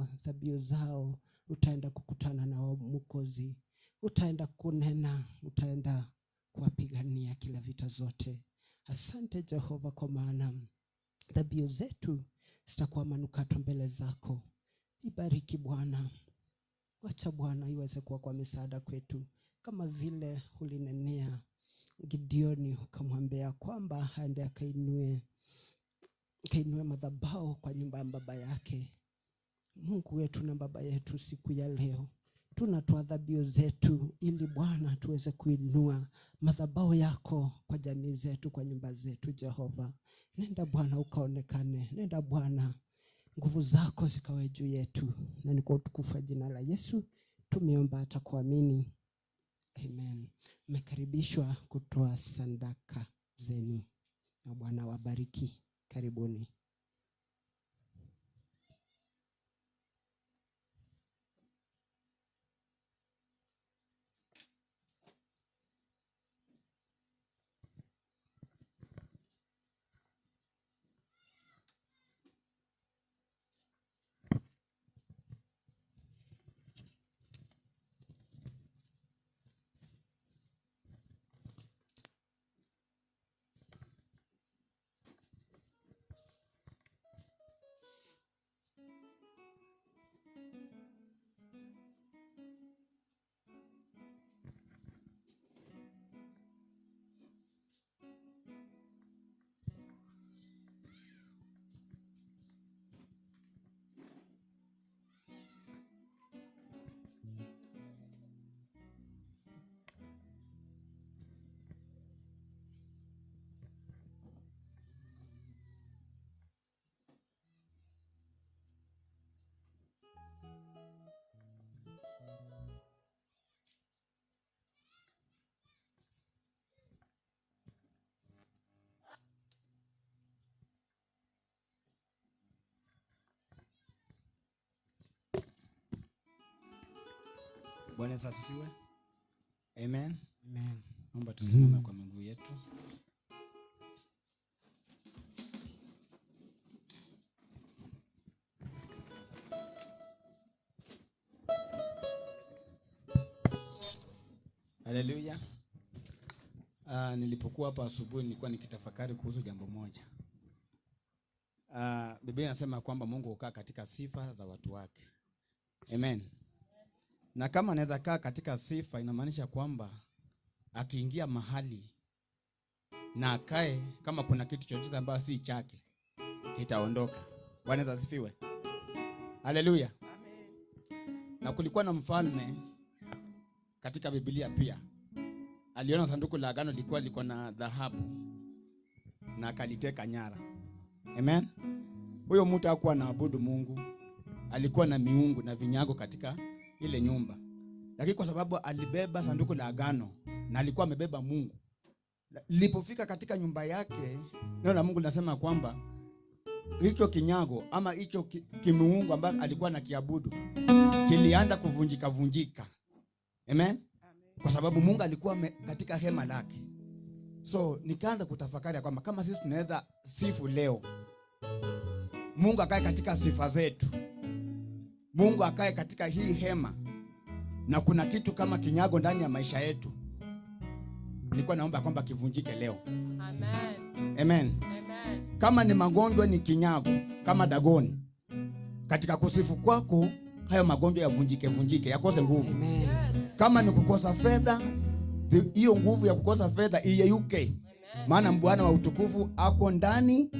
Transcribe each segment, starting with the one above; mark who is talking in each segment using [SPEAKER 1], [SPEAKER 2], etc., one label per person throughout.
[SPEAKER 1] dhabihu zao, utaenda kukutana na Mwokozi, utaenda kunena, utaenda kuwapigania kila vita zote. Asante Jehova, kwa maana dhabihu zetu zitakuwa manukato mbele zako. Ibariki Bwana, wacha Bwana iweze kuwa kwa misaada kwetu, kama vile ulinenea Gideoni ukamwambia kwamba aende akainue madhabahu kwa nyumba ya baba yake. Mungu wetu na baba yetu, siku ya leo tunatoa dhabihu zetu ili Bwana tuweze kuinua madhabahu yako kwa jamii zetu, kwa nyumba zetu. Jehova, nenda Bwana ukaonekane, nenda Bwana nguvu zako zikawe juu yetu, na ni kwa utukufu wa jina la Yesu tumeomba hata kuamini. Amen. Mmekaribishwa kutoa sadaka zenu, na Bwana wabariki. Karibuni.
[SPEAKER 2] Bwana asifiwe. Amen.
[SPEAKER 1] Amen.
[SPEAKER 2] Naomba tusimame kwa miguu yetu. Haleluya. Nilipokuwa hapa asubuhi nilikuwa nikitafakari kuhusu jambo moja. Biblia inasema kwamba Mungu hukaa katika sifa za watu wake. Amen. Na kama anaweza kaa katika sifa, inamaanisha kwamba akiingia mahali na akae, kama kuna kitu chochote ambacho si chake, kitaondoka. Bwana asifiwe. Haleluya. Amen. Na kulikuwa na mfalme katika Biblia pia. Aliona sanduku la agano liko na dhahabu na akaliteka nyara. Amen. Huyo mtu hakuwa anaabudu Mungu. Alikuwa na miungu na vinyago katika ile nyumba. Lakini kwa sababu alibeba sanduku la agano na alikuwa amebeba Mungu, lilipofika katika nyumba yake, neno la Mungu linasema kwamba hicho kinyago ama hicho kimungu ambacho alikuwa anakiabudu kilianza kuvunjika. Amen. Kwa sababu Mungu alikuwa katika hema lake. So nikaanza kutafakari kwamba kama sisi tunaweza sifu leo, Mungu akae katika sifa zetu, Mungu akae katika hii hema, na kuna kitu kama kinyago ndani ya maisha yetu, nilikuwa naomba kwamba kivunjike leo. Amen. Amen. Amen. Kama ni magonjwa ni kinyago kama Dagoni, katika kusifu kwako hayo magonjwa yavunjike yakose nguvu. Amen. Kama ni kukosa fedha, hiyo nguvu ya kukosa fedha iyeyuke. Maana Bwana wa utukufu ako ndani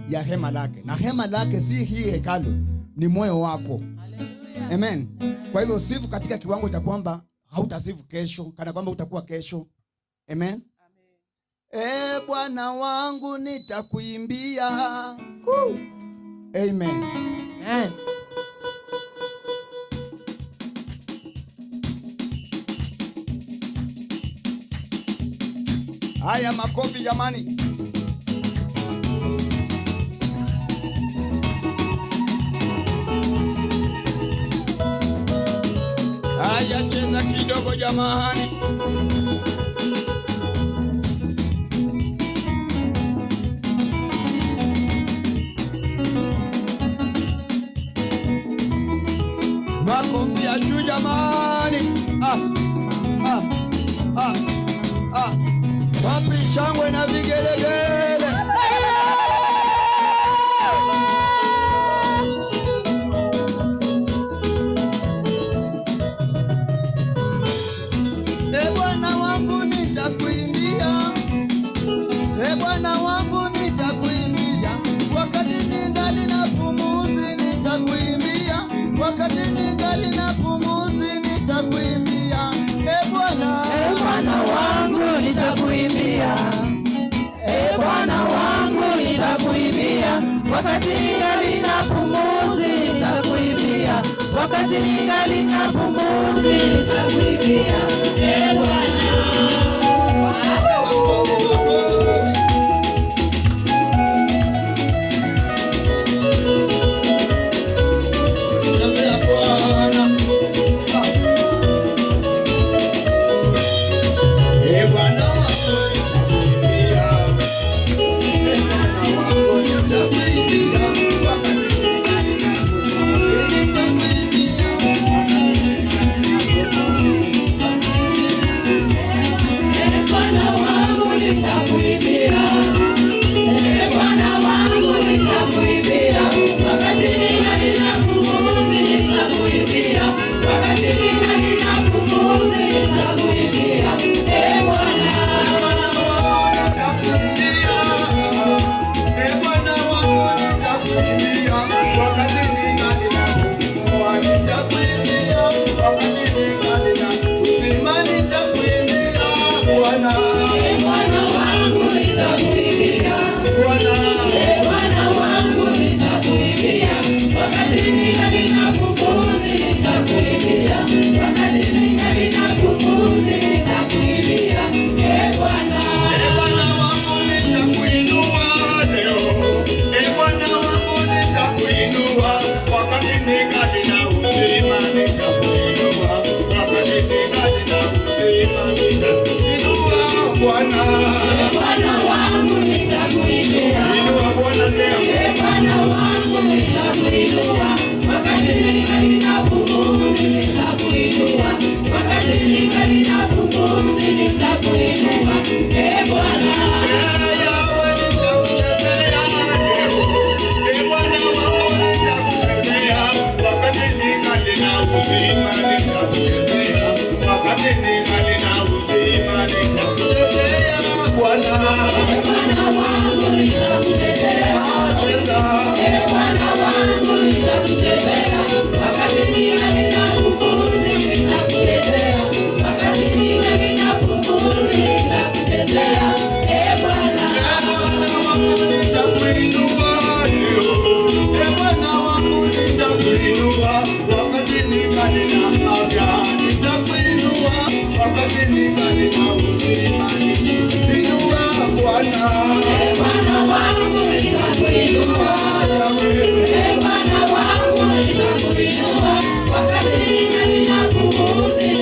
[SPEAKER 2] ya hema lake, na hema lake si hii hekalu, ni moyo wako. Hallelujah. Amen. Kwa hivyo sifu katika kiwango cha kwamba hautasifu kesho kana kwamba utakuwa kesho. Amen. Amen. Bwana wangu nitakuimbia. Amen. Amen. Haya, makofi jamani. Haya, cheza kidogo jamani. Makofi ya juu jamani. Wapi shangwe na vigelegele? E Bwana wangu nitakuimbia, e Bwana wangu nitakuimbia, wakati ningali na pumzi nitakuimbia, wakati ningali na pumzi nitakuimbia. E Bwana,
[SPEAKER 3] e Bwana wangu nitakuimbia, e Bwana wangu nitakuimbia, wakati ningali na pumzi nitakuimbia, wakati ningali na pumzi nitakuimbia. E Bwana wangu nitakuinua, wakati ningali na pumzi